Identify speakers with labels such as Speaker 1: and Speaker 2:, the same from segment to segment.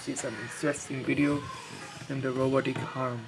Speaker 1: see some interesting video in the robotic arm.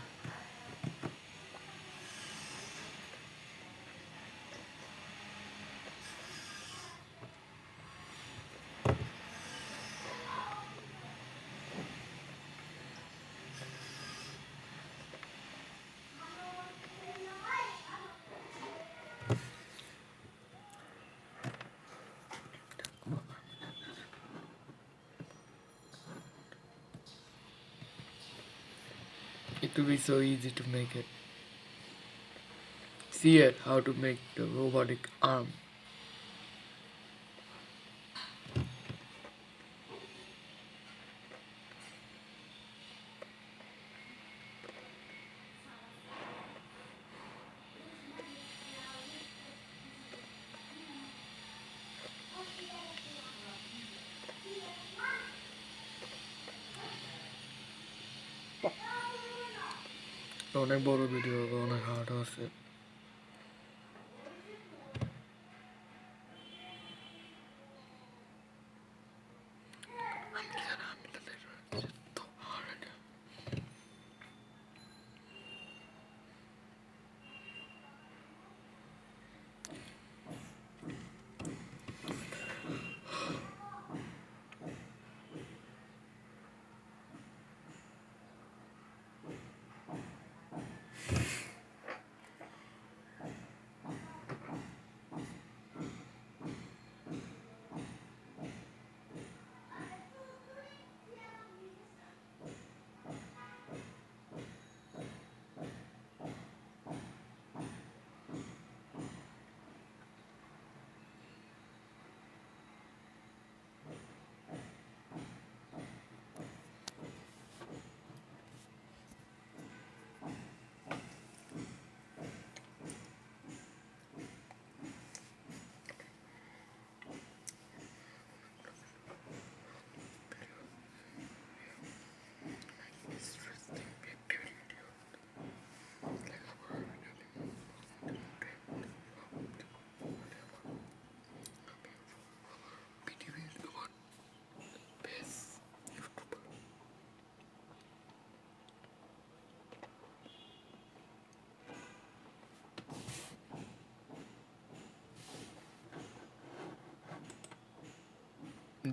Speaker 1: It will be so easy to make it. See it how to make the robotic arm. অনেক বড় video হবে, অনেক hard আছে।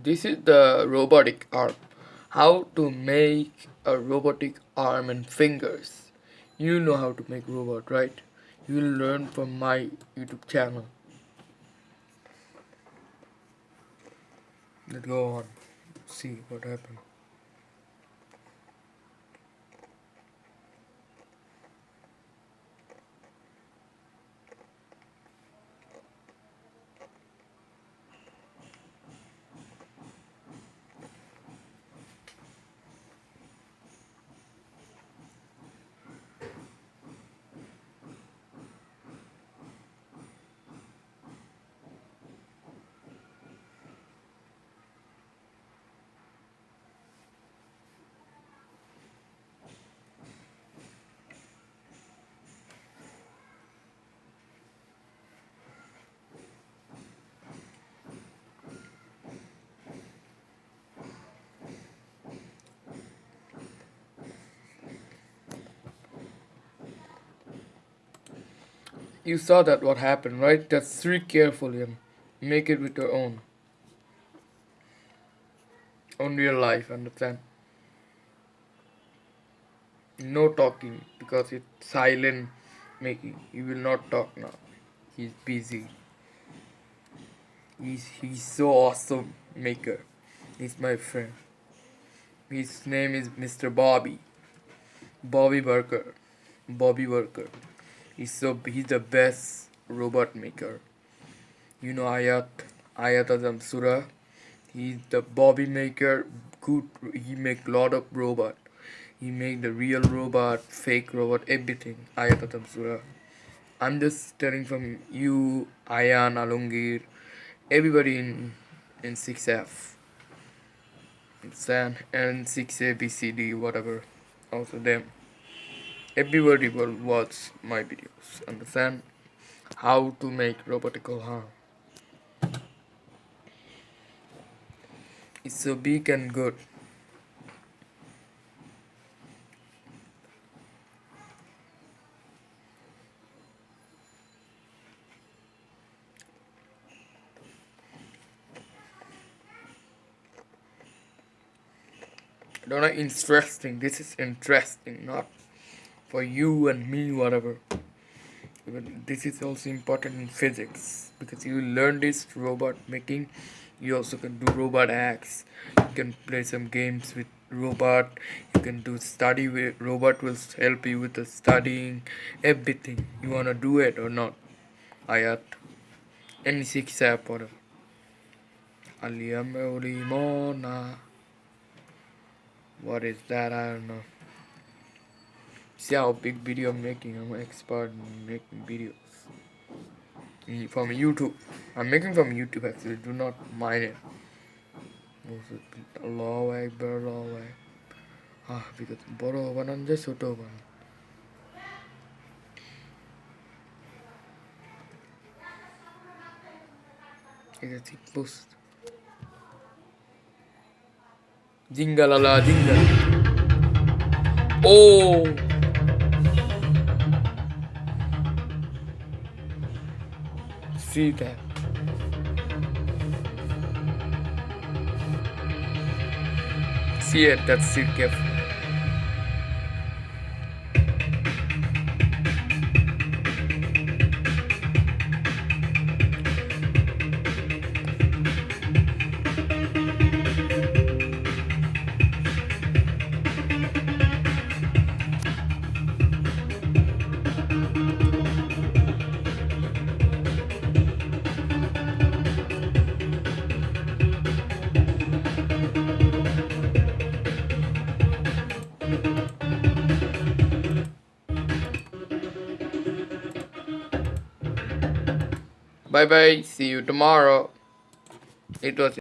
Speaker 1: This is the robotic arm. How to make a robotic arm and fingers. You know how to make robot, right? You will learn from my YouTube channel. Let's go on. See what happened. You saw that what happened, right? Just read carefully and make it with your own. On real life, understand? No talking because it's silent making. He will not talk now. He's busy. He's so awesome maker. He's my friend. His name is Mr. Bobby. Bobby Burger. Bobby Burger. He's the best robot maker. You know Ayat Azam Sura. He's the Bobby maker. Good. He make lot of robot. He make the real robot, fake robot, everything. Ayat Azam Sura. I'm just telling from you, Ayan, Alongir, everybody in 6F. And 6A, BCD, whatever. Also them. Everybody will watch my videos. Understand? How to make robotical arm. It's so big and good. Don't know, interesting. This is interesting, not for you and me, whatever. Even this is also important in physics because you learn this robot making. You also can do robot acts. You can play some games with robot. You can do study with robot. Will help you with the studying everything. You wanna do it or not? Ayat. Any six app whatever. Aliamolimona. What is that? I don't know. See how big video I'm making. I'm an expert in making videos. From YouTube. I'm making from YouTube actually. Do not mind it. Allahu Akbar, Allahu Akbar. Because boro banan je choto banan. It's a thick post. Jingalala jingle. Oh. See that. See it, that's it, careful. Bye bye, see you tomorrow. It was